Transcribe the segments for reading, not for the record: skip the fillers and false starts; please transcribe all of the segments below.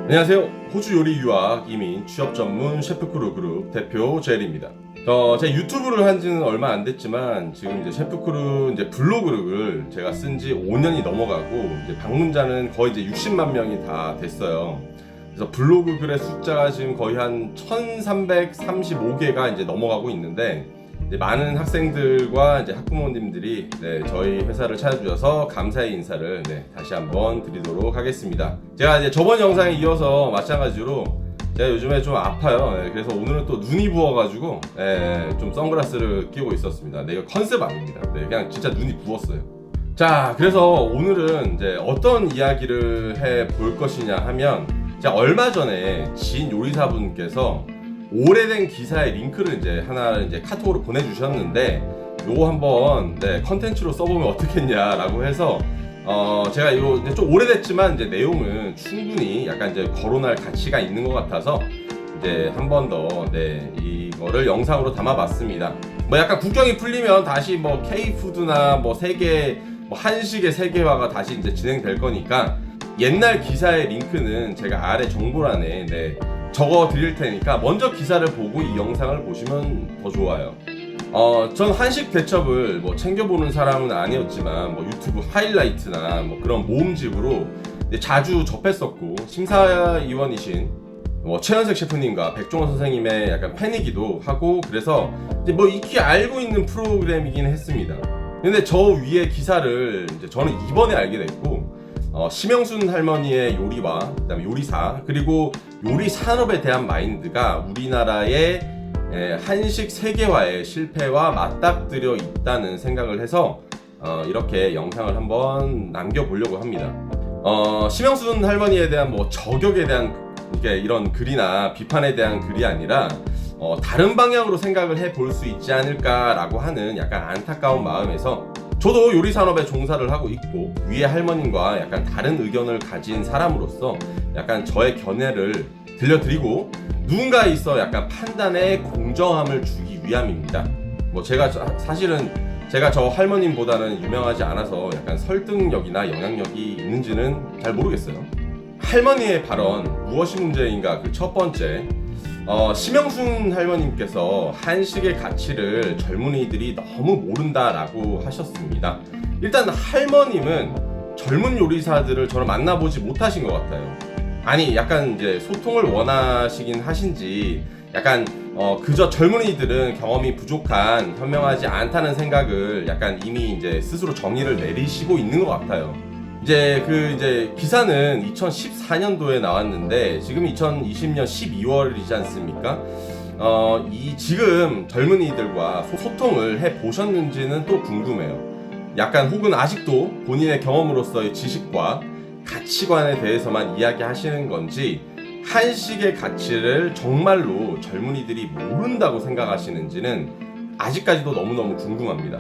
안녕하세요. 호주 요리 유학 이민 취업 전문 셰프크루 그룹 대표 제일입니다. 제 유튜브를 한 지는 얼마 안 됐지만 지금 이제 셰프크루 이제 블로그를 제가 쓴 지 5년이 넘어가고 이제 방문자는 거의 이제 60만 명이 다 됐어요. 그래서 블로그 글의 숫자가 지금 거의 한 1335개가 이제 넘어가고 있는데 이제 많은 학생들과 이제 학부모님들이 저희 회사를 찾아주셔서 감사의 인사를 다시 한번 드리도록 하겠습니다. 제가 이제 저번 영상에 이어서 마찬가지로 제가 요즘에 좀 아파요. 그래서 오늘은 또 눈이 부어가지고 좀 선글라스를 끼고 있었습니다. 이거 컨셉 아닙니다. 그냥 진짜 눈이 부었어요. 자, 그래서 오늘은 이제 어떤 이야기를 해 볼 것이냐 하면 제가 얼마 전에 지인 요리사분께서 오래된 기사의 링크를 하나 카톡으로 보내주셨는데 요거 한번 컨텐츠로 써보면 어떻겠냐라고 해서 제가 이거 좀 오래됐지만 내용은 충분히 약간 거론할 가치가 있는 것 같아서 한 번 더 이거를 영상으로 담아봤습니다. 뭐 약간 국경이 풀리면 다시 뭐 K푸드나 뭐 세계 뭐 한식의 세계화가 다시 진행될 거니까 옛날 기사의 링크는 제가 아래 정보란에 적어 드릴 테니까 먼저 기사를 보고 이 영상을 보시면 더 좋아요. 전 한식 대첩을 뭐 챙겨보는 사람은 아니었지만 뭐 유튜브 하이라이트나 뭐 그런 모음집으로 자주 접했었고 심사위원이신 뭐 최현석 셰프님과 백종원 선생님의 약간 팬이기도 하고 그래서 뭐 익히 알고 있는 프로그램이긴 했습니다. 근데 저 위에 기사를 저는 이번에 알게 됐고 심영순 할머니의 요리와 그다음에 요리사 그리고 요리 산업에 대한 마인드가 우리나라의 한식 세계화의 실패와 맞닥뜨려 있다는 생각을 해서 이렇게 영상을 한번 남겨보려고 합니다. 심영순 할머니에 대한 뭐 저격에 대한 이런 글이나 비판에 대한 글이 아니라 다른 방향으로 생각을 해볼 수 있지 않을까라고 하는 약간 안타까운 마음에서 저도 요리 산업에 종사를 하고 있고 위에 할머님과 약간 다른 의견을 가진 사람으로서 약간 저의 견해를 들려드리고 누군가에 있어 약간 판단에 공정함을 주기 위함입니다. 뭐 제가 사실은 제가 저 할머님보다는 유명하지 않아서 약간 설득력이나 영향력이 있는지는 잘 모르겠어요. 할머니의 발언 무엇이 문제인가 그 첫 번째 심영순 할머님께서 한식의 가치를 젊은이들이 너무 모른다라고 하셨습니다. 일단 할머님은 젊은 요리사들을 저는 만나보지 못하신 것 같아요. 아니 약간 소통을 원하시긴 하신지 약간 그저 젊은이들은 경험이 부족한 현명하지 않다는 생각을 약간 이미 스스로 정의를 내리시고 있는 것 같아요. 기사는 2014년도에 나왔는데 지금 2020년 12월이지 않습니까? 지금 젊은이들과 소통을 해 보셨는지는 또 궁금해요. 약간 혹은 아직도 본인의 경험으로서의 지식과 가치관에 대해서만 이야기하시는 건지 한식의 가치를 정말로 젊은이들이 모른다고 생각하시는지는 아직까지도 너무너무 궁금합니다.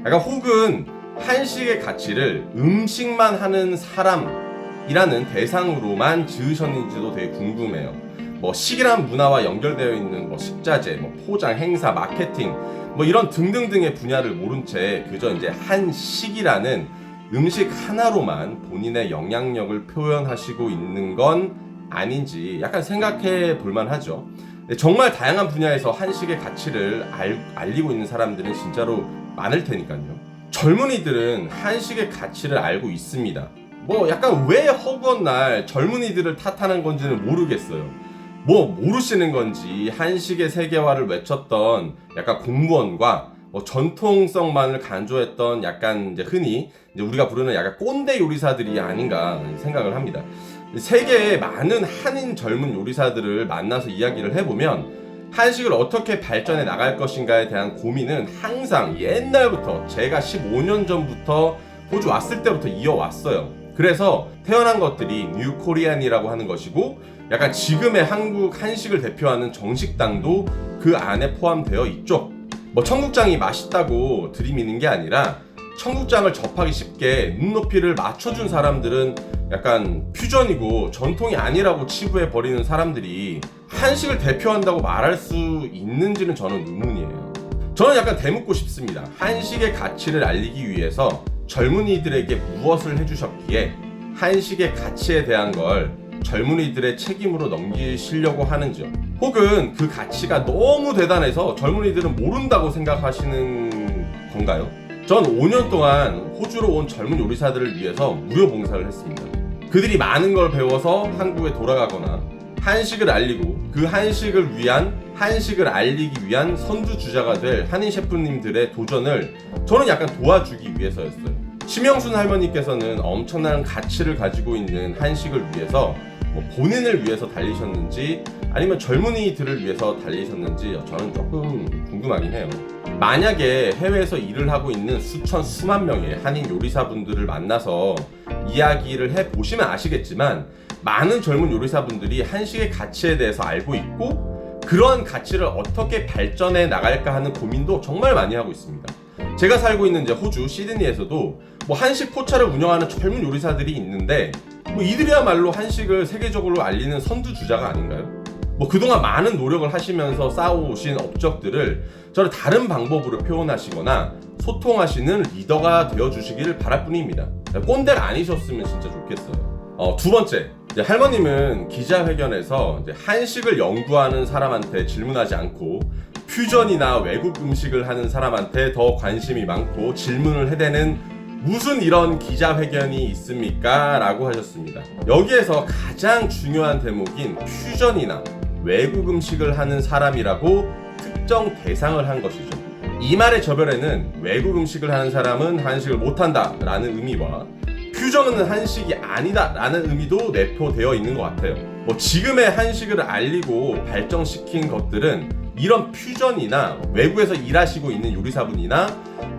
약간 혹은 한식의 가치를 음식만 하는 사람이라는 대상으로만 지으셨는지도 되게 궁금해요. 뭐 식이란 문화와 연결되어 있는 뭐 식자재, 뭐 포장, 행사, 마케팅 뭐 이런 등등등의 분야를 모른 채 그저 한식이라는 음식 하나로만 본인의 영향력을 표현하시고 있는 건 아닌지 약간 생각해 볼만 하죠. 정말 다양한 분야에서 한식의 가치를 알리고 있는 사람들은 진짜로 많을 테니까요. 젊은이들은 한식의 가치를 알고 있습니다. 뭐 약간 왜 허구한 날 젊은이들을 탓하는 건지는 모르겠어요. 뭐 모르시는 건지 한식의 세계화를 외쳤던 약간 공무원과 전통성만을 강조했던 약간 흔히 우리가 부르는 약간 꼰대 요리사들이 아닌가 생각을 합니다. 세계의 많은 한인 젊은 요리사들을 만나서 이야기를 해보면 한식을 어떻게 발전해 나갈 것인가에 대한 고민은 항상 옛날부터 제가 15년 전부터 호주 왔을 때부터 이어왔어요. 그래서 태어난 것들이 뉴 코리안이라고 하는 것이고 약간 지금의 한국 한식을 대표하는 정식당도 그 안에 포함되어 있죠. 뭐 청국장이 맛있다고 들이미는 게 아니라 청국장을 접하기 쉽게 눈높이를 맞춰준 사람들은 약간 퓨전이고 전통이 아니라고 치부해 버리는 사람들이 한식을 대표한다고 말할 수 있는지는 저는 의문이에요. 저는 약간 되묻고 싶습니다. 한식의 가치를 알리기 위해서 젊은이들에게 무엇을 해주셨기에 한식의 가치에 대한 걸 젊은이들의 책임으로 넘기시려고 하는지요? 혹은 그 가치가 너무 대단해서 젊은이들은 모른다고 생각하시는 건가요? 전 5년 동안 호주로 온 젊은 요리사들을 위해서 무료 봉사를 했습니다. 그들이 많은 걸 배워서 한국에 돌아가거나 한식을 알리고 그 한식을 알리기 위한 선두주자가 될 한인 셰프님들의 도전을 저는 약간 도와주기 위해서였어요. 심영순 할머니께서는 엄청난 가치를 가지고 있는 한식을 위해서 본인을 위해서 달리셨는지 아니면 젊은이들을 위해서 달리셨는지 저는 조금 궁금하긴 해요. 만약에 해외에서 일을 하고 있는 수만 명의 한인 요리사분들을 만나서 이야기를 해보시면 아시겠지만 많은 젊은 요리사분들이 한식의 가치에 대해서 알고 있고 그러한 가치를 어떻게 발전해 나갈까 하는 고민도 정말 많이 하고 있습니다. 제가 살고 있는 이제 호주 시드니에서도 한식 포차를 운영하는 젊은 요리사들이 있는데 이들이야말로 한식을 세계적으로 알리는 선두주자가 아닌가요? 그동안 많은 노력을 하시면서 쌓아오신 업적들을 저를 다른 방법으로 표현하시거나 소통하시는 리더가 되어주시기를 바랄 뿐입니다. 꼰대가 아니셨으면 진짜 좋겠어요. 두 번째, 할머님은 기자회견에서 한식을 연구하는 사람한테 질문하지 않고 퓨전이나 외국 음식을 하는 사람한테 더 관심이 많고 질문을 해대는 무슨 이런 기자회견이 있습니까? 라고 하셨습니다. 여기에서 가장 중요한 대목인 퓨전이나 외국 음식을 하는 사람이라고 특정 대상을 한 것이죠. 이 말의 저변에는 외국 음식을 하는 사람은 한식을 못한다 라는 의미와 퓨전은 한식이 아니다 라는 의미도 내포되어 있는 것 같아요. 지금의 한식을 알리고 발전시킨 것들은 이런 퓨전이나 외국에서 일하시고 있는 요리사분이나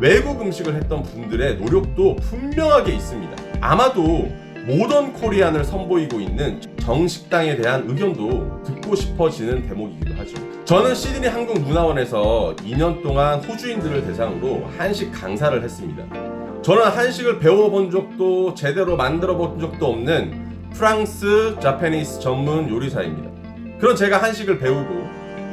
외국 음식을 했던 분들의 노력도 분명하게 있습니다. 아마도 모던 코리안을 선보이고 있는 정식당에 대한 의견도 듣고 싶어지는 대목이기도 하죠. 저는 시드니 한국문화원에서 2년 동안 호주인들을 대상으로 한식 강사를 했습니다. 저는 한식을 배워본 적도 제대로 만들어 본 적도 없는 프랑스, 자파니스 전문 요리사입니다. 그런 제가 한식을 배우고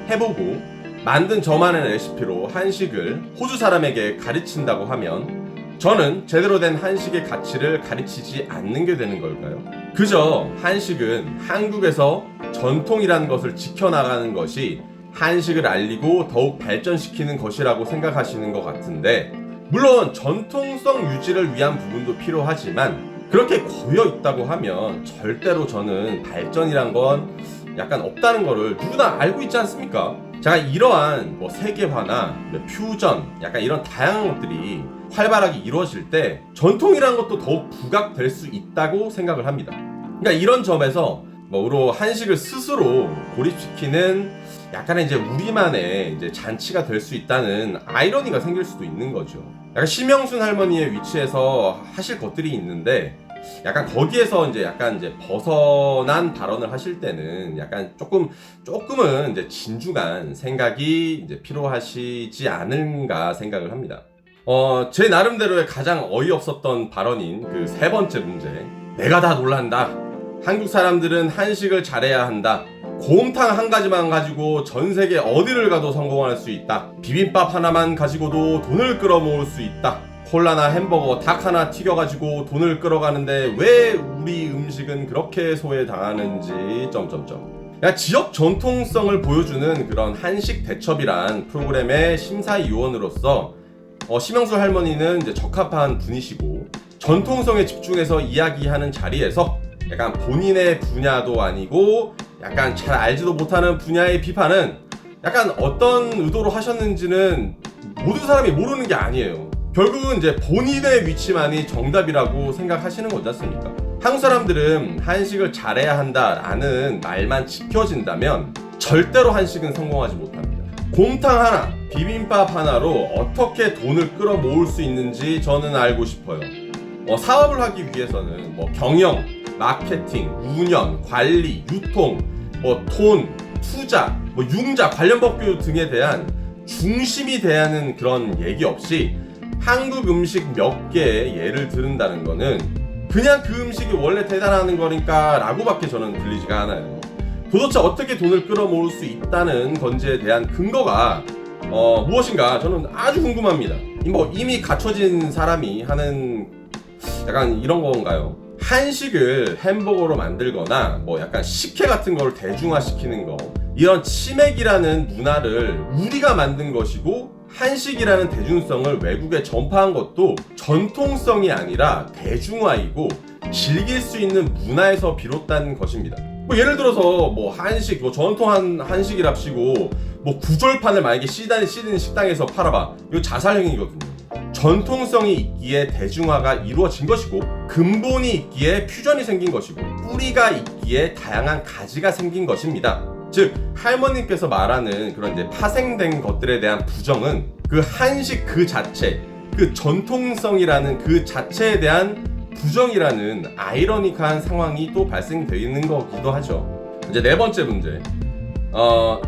해보고 만든 저만의 레시피로 한식을 호주 사람에게 가르친다고 하면 저는 제대로 된 한식의 가치를 가르치지 않는 게 되는 걸까요? 그저 한식은 한국에서 전통이라는 것을 지켜나가는 것이 한식을 알리고 더욱 발전시키는 것이라고 생각하시는 것 같은데 물론 전통성 유지를 위한 부분도 필요하지만 그렇게 고여 있다고 하면 절대로 저는 발전이란 건 약간 없다는 거를 누구나 알고 있지 않습니까? 제가 이러한 세계화나 퓨전 약간 이런 다양한 것들이 활발하게 이루어질 때 전통이라는 것도 더욱 부각될 수 있다고 생각을 합니다. 그러니까 이런 점에서 우로 한식을 스스로 고립시키는 약간의 이제 우리만의 이제 잔치가 될 수 있다는 아이러니가 생길 수도 있는 거죠. 약간 심영순 할머니의 위치에서 하실 것들이 있는데 약간 거기에서 약간 벗어난 발언을 하실 때는 약간 조금은 이제 진중한 생각이 이제 필요하시지 않은가 생각을 합니다. 제 나름대로의 가장 어이없었던 발언인 그 세 번째 문제. 내가 다 놀란다. 한국 사람들은 한식을 잘해야 한다. 곰탕 한 가지만 가지고 전 세계 어디를 가도 성공할 수 있다. 비빔밥 하나만 가지고도 돈을 끌어모을 수 있다. 콜라나 햄버거, 닭 하나 튀겨가지고 돈을 끌어가는데 왜 우리 음식은 그렇게 소외당하는지 지역 전통성을 보여주는 그런 한식 대첩이란 프로그램의 심사위원으로서 심영수 할머니는 이제 적합한 분이시고 전통성에 집중해서 이야기하는 자리에서 약간 본인의 분야도 아니고 약간 잘 알지도 못하는 분야의 비판은 약간 어떤 의도로 하셨는지는 모든 사람이 모르는 게 아니에요. 결국은 이제 본인의 위치만이 정답이라고 생각하시는 거지 않습니까? 한국 사람들은 한식을 잘해야 한다라는 말만 지켜진다면 절대로 한식은 성공하지 못합니다. 곰탕 하나, 비빔밥 하나로 어떻게 돈을 끌어모을 수 있는지 저는 알고 싶어요. 사업을 하기 위해서는 경영, 마케팅, 운영, 관리, 유통, 돈, 투자, 융자, 관련 법규 등에 대한 중심이 돼야 하는 그런 얘기 없이 한국 음식 몇 개의 예를 들은다는 거는 그냥 그 음식이 원래 대단하는 거니까 라고밖에 저는 들리지가 않아요. 도대체 어떻게 돈을 끌어모을 수 있다는 건지에 대한 근거가 무엇인가 저는 아주 궁금합니다. 이미 갖춰진 사람이 하는 약간 이런 건가요? 한식을 햄버거로 만들거나 뭐 약간 식혜 같은 걸 대중화시키는 거, 이런 치맥이라는 문화를 우리가 만든 것이고 한식이라는 대중성을 외국에 전파한 것도 전통성이 아니라 대중화이고 즐길 수 있는 문화에서 비롯된 것입니다. 뭐 예를 들어서 뭐 한식, 뭐 전통한 한식이랍시고 뭐 구절판을 만약에 시드는 식당에서 팔아봐. 이거 자살행위거든요. 전통성이 있기에 대중화가 이루어진 것이고, 근본이 있기에 퓨전이 생긴 것이고, 뿌리가 있기에 다양한 가지가 생긴 것입니다. 즉 할머님께서 말하는 그런 이제 파생된 것들에 대한 부정은 그 한식 그 자체, 그 전통성이라는 그 자체에 대한 부정이라는 아이러니컬한 상황이 또 발생되는 거기도 하죠. 이제 네 번째 문제.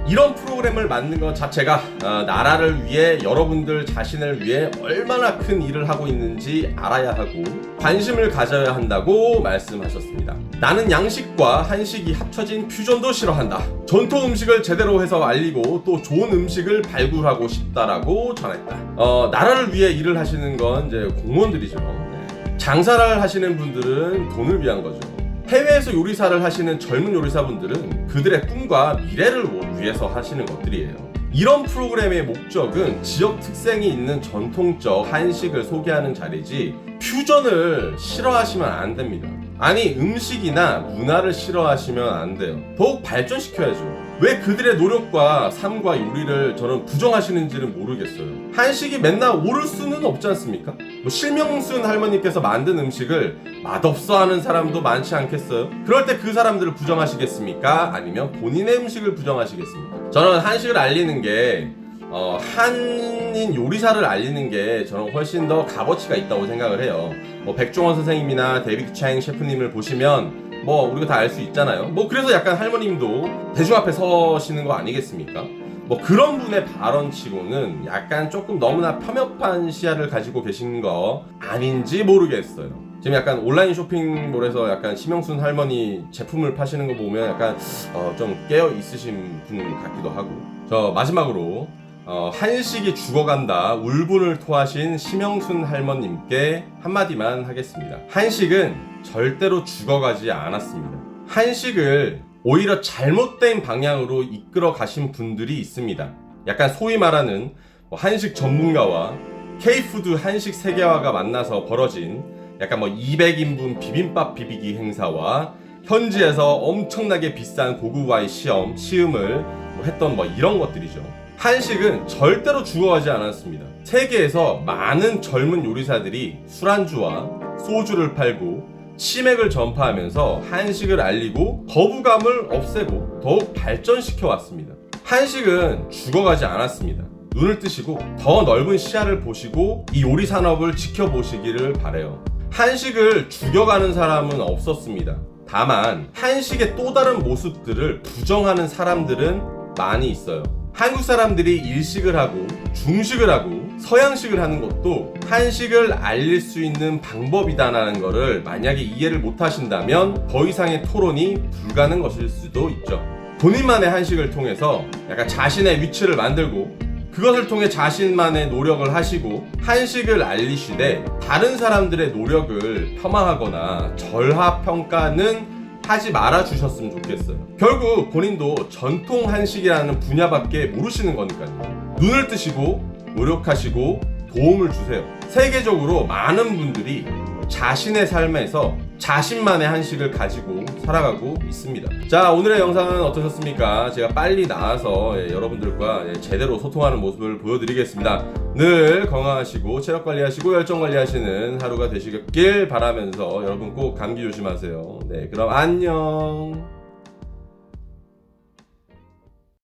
이런 프로그램을 만든 것 자체가 나라를 위해, 여러분들 자신을 위해 얼마나 큰 일을 하고 있는지 알아야 하고 관심을 가져야 한다고 말씀하셨습니다. 나는 양식과 한식이 합쳐진 퓨전도 싫어한다. 전통 음식을 제대로 해서 알리고 또 좋은 음식을 발굴하고 싶다라고 전했다. 나라를 위해 일을 하시는 건 이제 공무원들이죠. 네. 장사를 하시는 분들은 돈을 위한 거죠. 해외에서 요리사를 하시는 젊은 요리사분들은 그들의 꿈과 미래를 위해서 하시는 것들이에요. 이런 프로그램의 목적은 지역 특색이 있는 전통적 한식을 소개하는 자리지 퓨전을 싫어하시면 안 됩니다. 아니, 음식이나 문화를 싫어하시면 안 돼요. 더욱 발전시켜야죠. 왜 그들의 노력과 삶과 요리를 저는 부정하시는지는 모르겠어요. 한식이 맨날 오를 수는 없지 않습니까? 뭐 실명순 할머니께서 만든 음식을 맛없어 하는 사람도 많지 않겠어요? 그럴 때 그 사람들을 부정하시겠습니까? 아니면 본인의 음식을 부정하시겠습니까? 저는 한식을 알리는 게 한인 요리사를 알리는 게 저는 훨씬 더 값어치가 있다고 생각을 해요. 뭐 백종원 선생님이나 데이비드 차잉 셰프님을 보시면 뭐 우리가 다 알 수 있잖아요. 뭐 그래서 약간 할머님도 대중 앞에 서시는 거 아니겠습니까? 뭐 그런 분의 발언치고는 약간 조금 너무나 편협한 시야를 가지고 계신 거 아닌지 모르겠어요. 지금 약간 온라인 쇼핑몰에서 약간 심영순 할머니 제품을 파시는 거 보면 약간 좀 깨어 있으신 분 같기도 하고. 저 마지막으로 한식이 죽어간다 울분을 토하신 심영순 할머님께 한마디만 하겠습니다. 한식은 절대로 죽어가지 않았습니다. 한식을 오히려 잘못된 방향으로 이끌어 가신 분들이 있습니다. 약간 소위 말하는 한식 전문가와 K푸드 한식 세계화가 만나서 벌어진 약간 200인분 비빔밥 비비기 행사와 현지에서 엄청나게 비싼 고급와의 시음을 했던 이런 것들이죠. 한식은 절대로 죽어가지 않았습니다. 세계에서 많은 젊은 요리사들이 술안주와 소주를 팔고 치맥을 전파하면서 한식을 알리고 거부감을 없애고 더욱 발전시켜 왔습니다. 한식은 죽어가지 않았습니다. 눈을 뜨시고 더 넓은 시야를 보시고 이 요리 산업을 지켜보시기를 바라요. 한식을 죽여가는 사람은 없었습니다. 다만 한식의 또 다른 모습들을 부정하는 사람들은 많이 있어요. 한국 사람들이 일식을 하고 중식을 하고 서양식을 하는 것도 한식을 알릴 수 있는 방법이다라는 것을 만약에 이해를 못 하신다면 더 이상의 토론이 불가능한 것일 수도 있죠. 본인만의 한식을 통해서 약간 자신의 위치를 만들고 그것을 통해 자신만의 노력을 하시고 한식을 알리시되 다른 사람들의 노력을 폄하하거나 절하평가는 하지 말아 주셨으면 좋겠어요. 결국 본인도 전통 한식이라는 분야밖에 모르시는 거니까요. 눈을 뜨시고 노력하시고 도움을 주세요. 세계적으로 많은 분들이 자신의 삶에서 자신만의 한식을 가지고 살아가고 있습니다. 자, 오늘의 영상은 어떠셨습니까? 제가 빨리 나와서 여러분들과 제대로 소통하는 모습을 보여드리겠습니다. 늘 건강하시고 체력 관리하시고 열정 관리하시는 하루가 되시길 바라면서 여러분 꼭 감기 조심하세요. 네, 그럼 안녕.